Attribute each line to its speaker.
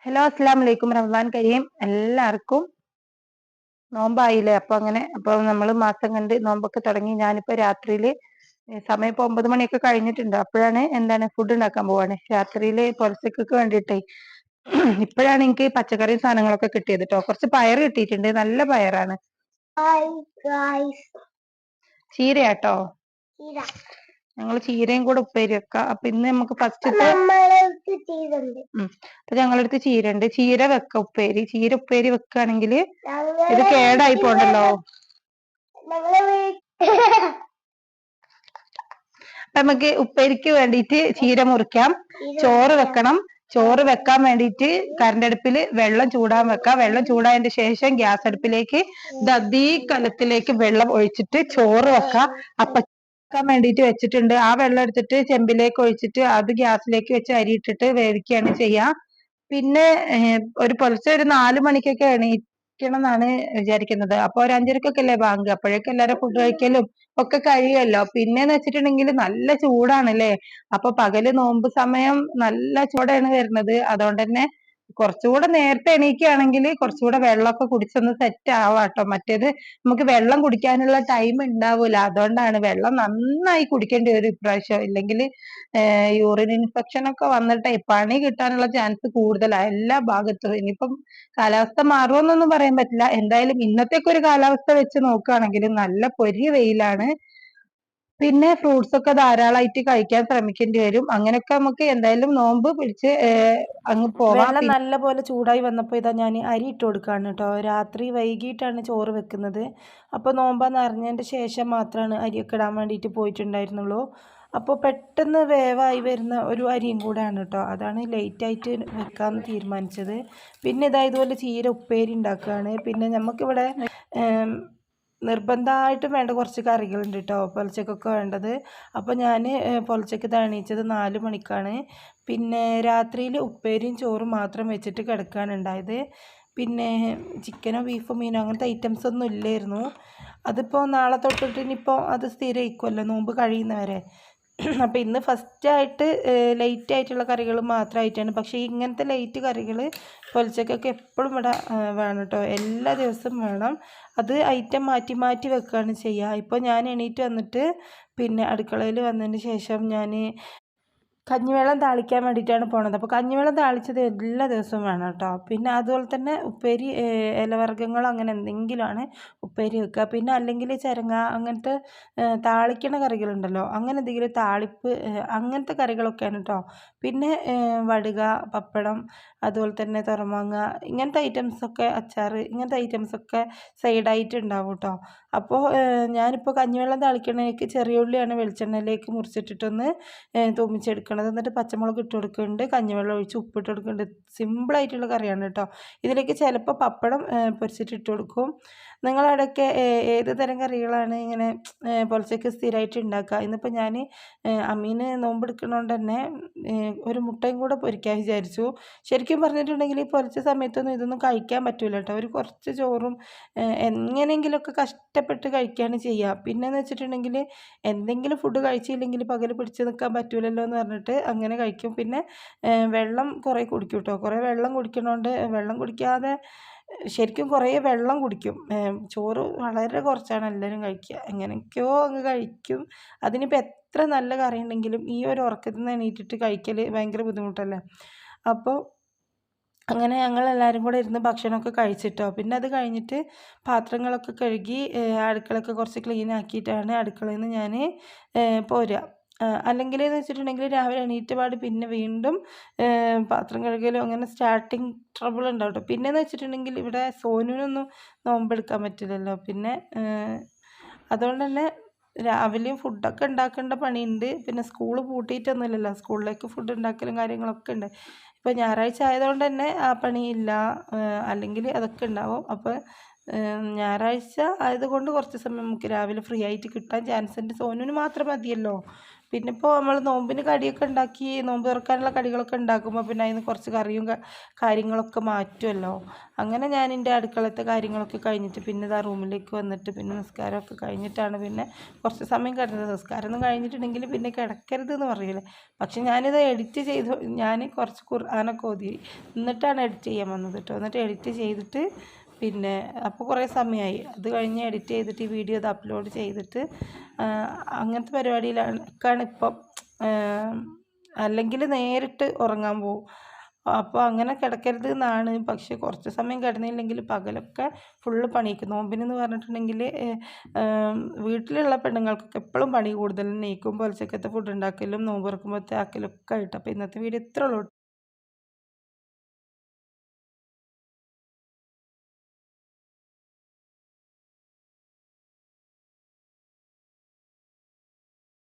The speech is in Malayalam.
Speaker 1: ഹലോ അസ്സലാമു അലൈക്കും റമദാൻ കരീം എല്ലാവർക്കും നോമ്പായില്ലേ അപ്പൊ നമ്മൾ മാസം കണ്ട് നോമ്പൊക്കെ തുടങ്ങി ഞാനിപ്പോ രാത്രിയില് സമയം ഇപ്പൊ 9 മണിയൊക്കെ കഴിഞ്ഞിട്ടുണ്ട് അപ്പോഴാണ് ഫുഡ് ഉണ്ടാക്കാൻ പോവാണ് രാത്രിയില് പുലർച്ചയ്ക്ക് വേണ്ടിയിട്ടേ ഇപ്പോഴാണ് എനിക്ക് പച്ചക്കറി സാധനങ്ങളൊക്കെ കിട്ടിയത് കേട്ടോ കുറച്ച് പയർ കിട്ടിയിട്ടുണ്ട് നല്ല പയറാണ് ചീരയാട്ടോ ഞങ്ങൾ ചീരയും കൂടെ ഉപ്പേരി വെക്കാം അപ്പൊ ഇന്ന് നമുക്ക് ഫസ്റ്റത്തെ അപ്പൊ ഞങ്ങളടുത്ത് ചീര ഉണ്ട് ചീര വെക്ക ഉപ്പേരി ചീര ഉപ്പേരി വെക്കുകയാണെങ്കിൽ ഇത് കേടായി പോണ്ടല്ലോ അപ്പൊ നമുക്ക് ഉപ്പേരിക്ക് വേണ്ടിയിട്ട് ചീര മുറിക്കാം ചോറ് വെക്കണം ചോറ് വെക്കാൻ വേണ്ടിയിട്ട് കറണ്ട് അടുപ്പിൽ വെള്ളം ചൂടാൻ വെക്കാം വെള്ളം ചൂടായതിന്റെ ശേഷം ഗ്യാസ് അടുപ്പിലേക്ക് ദീ കലത്തിലേക്ക് വെള്ളം ഒഴിച്ചിട്ട് ചോറ് വെക്കാം അപ്പൊ ക്കാൻ വേണ്ടിയിട്ട് വെച്ചിട്ടുണ്ട് ആ വെള്ളം എടുത്തിട്ട് ചെമ്പിലേക്ക് ഒഴിച്ചിട്ട് അത് ഗ്യാസിലേക്ക് വെച്ച് അരി ഇട്ടിട്ട് വേവിക്കുകയാണ് ചെയ്യാ പിന്നെ ഒരു പുലർച്ചെ ഒരു 4 മണിക്കൊക്കെ എണീക്കണം എന്നാണ് വിചാരിക്കുന്നത് അപ്പൊ ഒരു 5:30 അല്ലേ ബാങ്ക് അപ്പോഴേക്കും എല്ലാരും ഫുഡ് കഴിക്കലും ഒക്കെ കഴിയുമല്ലോ പിന്നെന്ന് വെച്ചിട്ടുണ്ടെങ്കിൽ നല്ല ചൂടാണ് അല്ലേ അപ്പൊ പകല് നോമ്പ് സമയം നല്ല ചൂടാണ് വരുന്നത് അതുകൊണ്ട് തന്നെ കുറച്ചുകൂടെ നേരത്തെ എണീക്കുകയാണെങ്കിൽ കുറച്ചുകൂടെ വെള്ളമൊക്കെ കുടിച്ചൊന്ന് സെറ്റ് ആവാട്ടോ മറ്റേത് നമുക്ക് വെള്ളം കുടിക്കാനുള്ള ടൈം ഉണ്ടാവൂല അതുകൊണ്ടാണ് വെള്ളം നന്നായി കുടിക്കേണ്ടി വരും ഇപ്രാവശ്യം ഇല്ലെങ്കിൽ യൂറിൻ ഇൻഫെക്ഷൻ ഒക്കെ വന്നിട്ടേ പണി കിട്ടാനുള്ള ചാൻസ് കൂടുതലാണ് എല്ലാ ഭാഗത്തും ഇനിയിപ്പം കാലാവസ്ഥ മാറുമെന്നൊന്നും പറയാൻ പറ്റില്ല എന്തായാലും ഇന്നത്തേക്ക് ഒരു കാലാവസ്ഥ വെച്ച് നോക്കുകയാണെങ്കിൽ നല്ല പൊരി വെയിലാണ് പിന്നെ ഫ്രൂട്ട്സ് ഒക്കെ ധാരാളമായിട്ട് കഴിക്കാൻ ശ്രമിക്കേണ്ടി വരും അങ്ങനെയൊക്കെ നമുക്ക് എന്തായാലും നോമ്പ് പിടിച്ച് അങ്ങ് പോവാം
Speaker 2: വെള്ളം നല്ല പോലെ ചൂടായി വന്നപ്പോൾ ഇതാ ഞാൻ അരി ഇട്ട് കൊടുക്കുകയാണ് കേട്ടോ രാത്രി വൈകിട്ടാണ് ചോറ് വെക്കുന്നത് അപ്പോൾ നോമ്പാന്ന് അറിഞ്ഞതിൻ്റെ ശേഷം മാത്രമാണ് അരിയൊക്കെ ഇടാൻ വേണ്ടിയിട്ട് പോയിട്ടുണ്ടായിരുന്നുള്ളൂ അപ്പോൾ പെട്ടെന്ന് വേവായി വരുന്ന ഒരു അരിയും കൂടെയാണ് കേട്ടോ അതാണ് ലേറ്റായിട്ട് വെക്കാമെന്ന് തീരുമാനിച്ചത് പിന്നെ ഇതാ ഇതുപോലെ ചീര ഉപ്പേരി ഉണ്ടാക്കുകയാണ് പിന്നെ നമുക്കിവിടെ നിർബന്ധമായിട്ടും വേണ്ട കുറച്ച് കറികളുണ്ട് കേട്ടോ പുലർച്ചയ്ക്കൊക്കെ വേണ്ടത് അപ്പോൾ ഞാൻ പുലർച്ചയ്ക്ക് എണീച്ചത് 4 മണിക്കാണ് പിന്നെ രാത്രിയിൽ ഉപ്പേരിയും ചോറും മാത്രം വെച്ചിട്ട് കിടക്കുകയാണ് ഉണ്ടായത് പിന്നെ ചിക്കനോ ബീഫോ മീനോ അങ്ങനത്തെ ഐറ്റംസ് ഒന്നും ഇല്ലായിരുന്നു അതിപ്പോൾ നാളെ തൊട്ടിട്ട് ഇനിയിപ്പോൾ അത് സ്ഥിരമായിരിക്കുമല്ലോ നോമ്പ് കഴിയുന്നവരെ അപ്പോൾ ഇന്ന് ഫസ്റ്റായിട്ട് ലൈറ്റ് ആയിട്ടുള്ള കറികൾ മാത്രമായിട്ടാണ് പക്ഷേ ഇങ്ങനത്തെ ലൈറ്റ് കറികൾ പൊലച്ചക്കൊക്കെ എപ്പോഴും ഇവിടെ വേണം കേട്ടോ എല്ലാ ദിവസവും വേണം അത് ഐറ്റം മാറ്റി മാറ്റി വെക്കുകയാണ് ചെയ്യുക ഇപ്പോൾ ഞാൻ എണീറ്റ് വന്നിട്ട് പിന്നെ അടുക്കളയിൽ വന്നതിന് ശേഷം ഞാൻ കഞ്ഞിവെള്ളം താളിക്കാൻ വേണ്ടിയിട്ടാണ് പോണത് അപ്പോൾ കഞ്ഞിവെള്ളം താളിച്ചത് എല്ലാ ദിവസവും വേണം കേട്ടോ പിന്നെ അതുപോലെ തന്നെ ഉപ്പേരി ഇലവർഗ്ഗങ്ങളോ അങ്ങനെ എന്തെങ്കിലുമാണ് ഉപ്പേരി വെക്കുക പിന്നെ അല്ലെങ്കിൽ ചിരങ്ങ അങ്ങനത്തെ താളിക്കണ കറികളുണ്ടല്ലോ അങ്ങനെ എന്തെങ്കിലും താളിപ്പ് അങ്ങനത്തെ കറികളൊക്കെയാണ് കേട്ടോ പിന്നെ വടുക പപ്പടം അതുപോലെ തന്നെ തുറമാങ്ങ ഇങ്ങനത്തെ ഐറ്റംസൊക്കെ അച്ചാർ ഇങ്ങനത്തെ ഐറ്റംസൊക്കെ സൈഡായിട്ട് ഉണ്ടാവും കേട്ടോ അപ്പോൾ ഞാനിപ്പോൾ കഞ്ഞിവെള്ളം താളിക്കണേക്ക് ചെറിയ ഉള്ളിയാണ് വെളിച്ചെണ്ണയിലേക്ക് മുറിച്ചിട്ടിട്ടൊന്ന് തൂമിച്ചെടുക്കണത് എന്നിട്ട് പച്ചമുളക് ഇട്ട് കൊടുക്കുന്നുണ്ട് കഞ്ഞിവെള്ളം ഒഴിച്ച് ഉപ്പിട്ട് കൊടുക്കുന്നുണ്ട് സിമ്പിളായിട്ടുള്ള കറിയാണ് കേട്ടോ ഇതിലേക്ക് ചിലപ്പോൾ പപ്പടം പൊരിച്ചിട്ട് ഇട്ട് കൊടുക്കും നിങ്ങളവിടെയൊക്കെ ഏത് തരം കറികളാണ് ഇങ്ങനെ പുലർച്ചയ്ക്ക് സ്ഥിരമായിട്ട് ഉണ്ടാക്കുക ഇന്നിപ്പോൾ ഞാൻ അമ്മീന് നോമ്പെടുക്കണോണ്ട് തന്നെ ഒരു മുട്ടയും കൂടെ പൊരിക്കാൻ വിചാരിച്ചു ശരിക്കും പറഞ്ഞിട്ടുണ്ടെങ്കിൽ ഈ പൊരിച്ച സമയത്തൊന്നും ഇതൊന്നും കഴിക്കാൻ പറ്റൂല കേട്ടോ ഒരു കുറച്ച് ചോറും എങ്ങനെയെങ്കിലുമൊക്കെ കഷ്ടപ്പെട്ട് കഴിക്കുകയാണ് ചെയ്യുക പിന്നെയെന്ന് വെച്ചിട്ടുണ്ടെങ്കിൽ എന്തെങ്കിലും ഫുഡ് കഴിച്ചില്ലെങ്കിൽ പകൽ പിടിച്ച് നിൽക്കാൻ പറ്റൂലല്ലോ എന്ന് പറഞ്ഞിട്ട് അങ്ങനെ കഴിക്കും പിന്നെ വെള്ളം കുറേ കുടിക്കും കേട്ടോ കുറേ വെള്ളം കുടിക്കണോണ്ട് വെള്ളം കുടിക്കാതെ ശരിക്കും കുറേ വെള്ളം കുടിക്കും ചോറ് വളരെ കുറച്ചാണ് എല്ലാവരും കഴിക്കുക എങ്ങനെയൊക്കെയോ അങ്ങ് കഴിക്കും അതിനിപ്പോൾ എത്ര നല്ല കറി ഉണ്ടെങ്കിലും ഈ ഒരു ഉറക്കത്തിൽ നിന്ന് എണീറ്റിട്ട് കഴിക്കൽ ഭയങ്കര ബുദ്ധിമുട്ടല്ലേ അപ്പോൾ അങ്ങനെ ഞങ്ങളെല്ലാവരും കൂടെ ഇരുന്ന് ഭക്ഷണമൊക്കെ കഴിച്ചിട്ടോ പിന്നെ അത് കഴിഞ്ഞിട്ട് പാത്രങ്ങളൊക്കെ കഴുകി അടുക്കളയൊക്കെ കുറച്ച് ക്ലീൻ ആക്കിയിട്ടാണ് അടുക്കളയിൽ നിന്ന് ഞാൻ പോരുക അല്ലെങ്കിൽ എന്ന് വെച്ചിട്ടുണ്ടെങ്കിൽ രാവിലെ എണീറ്റപാട് പിന്നെ വീണ്ടും പാത്രം കഴുകലും അങ്ങനെ സ്റ്റാർട്ടിങ് ട്രബിൾ ഉണ്ടാവും കേട്ടോ പിന്നെയെന്ന് വെച്ചിട്ടുണ്ടെങ്കിൽ ഇവിടെ സോനുവിനൊന്നും നോമ്പെടുക്കാൻ പറ്റില്ലല്ലോ പിന്നെ അതുകൊണ്ട് തന്നെ രാവിലെയും ഫുഡൊക്കെ ഉണ്ടാക്കേണ്ട പണിയുണ്ട് പിന്നെ സ്കൂൾ പൂട്ടിയിട്ടൊന്നുമില്ലല്ലോ സ്കൂളിലേക്ക് ഫുഡ് ഉണ്ടാക്കലും കാര്യങ്ങളൊക്കെ ഉണ്ട് ഇപ്പോൾ ഞായറാഴ്ച ആയതുകൊണ്ട് തന്നെ ആ പണിയില്ല അല്ലെങ്കിൽ അതൊക്കെ ഉണ്ടാവും അപ്പോൾ ഞായറാഴ്ച ആയതുകൊണ്ട് കുറച്ച് സമയം നമുക്ക് രാവിലെ ഫ്രീ ആയിട്ട് കിട്ടാൻ ചാൻസ് ഉണ്ട് സോനുവിന് മാത്രം മതിയല്ലോ പിന്നെ ഇപ്പോൾ നമ്മൾ നോമ്പിന് കടിയൊക്കെ ഉണ്ടാക്കി നോമ്പ് തുറക്കാനുള്ള കടികളൊക്കെ ഉണ്ടാക്കുമ്പോൾ പിന്നെ അതിന് കുറച്ച് കറിയും കാര്യങ്ങളൊക്കെ മാറ്റുമല്ലോ. അങ്ങനെ ഞാൻ എൻ്റെ അടുക്കളത്തെ കാര്യങ്ങളൊക്കെ കഴിഞ്ഞിട്ട് പിന്നെ ഇതാ റൂമിലേക്ക് വന്നിട്ട് പിന്നെ നിസ്കാരമൊക്കെ കഴിഞ്ഞിട്ടാണ് പിന്നെ കുറച്ച് സമയം കിടന്നത്. നിസ്കാരം ഒന്നും കഴിഞ്ഞിട്ടുണ്ടെങ്കിൽ പിന്നെ കിടക്കരുത് എന്ന് പറയില്ലേ. പക്ഷെ ഞാനിത് എഡിറ്റ് ചെയ്ത് ഞാൻ കുറച്ച് ഖുർആനൊക്കെ ഓതി എന്നിട്ടാണ് എഡിറ്റ് ചെയ്യാൻ വന്നത് കേട്ടോ. എന്നിട്ട് എഡിറ്റ് ചെയ്തിട്ട് പിന്നെ അപ്പോൾ കുറേ സമയമായി. അത് കഴിഞ്ഞ് എഡിറ്റ് ചെയ്തിട്ട് ഈ വീഡിയോ ഇത് അപ്ലോഡ് ചെയ്തിട്ട് അങ്ങനത്തെ പരിപാടിയിലാണ് ഇപ്പം. അല്ലെങ്കിൽ നേരിട്ട് ഉറങ്ങാൻ പോകും. അപ്പോൾ അങ്ങനെ കിടക്കരുത് എന്നാണ്. പക്ഷെ കുറച്ച് സമയം കിടന്നില്ലെങ്കിൽ പകലൊക്കെ ഫുള്ള് പണിക്കും. നോമ്പിനെന്ന് പറഞ്ഞിട്ടുണ്ടെങ്കിൽ വീട്ടിലുള്ള പെണ്ണുങ്ങൾക്കൊക്കെ എപ്പോഴും പണി കൂടുതൽ. നീക്കും പൊലച്ചക്കത്തെ ഫുഡ് ഉണ്ടാക്കലും നോമ്പ് തുറക്കുമ്പോഴത്തെ ആക്കലൊക്കെ ആയിട്ട്. അപ്പോൾ ഇന്നത്തെ വീഡിയോ ഇത്രേ ഉള്ളൂ.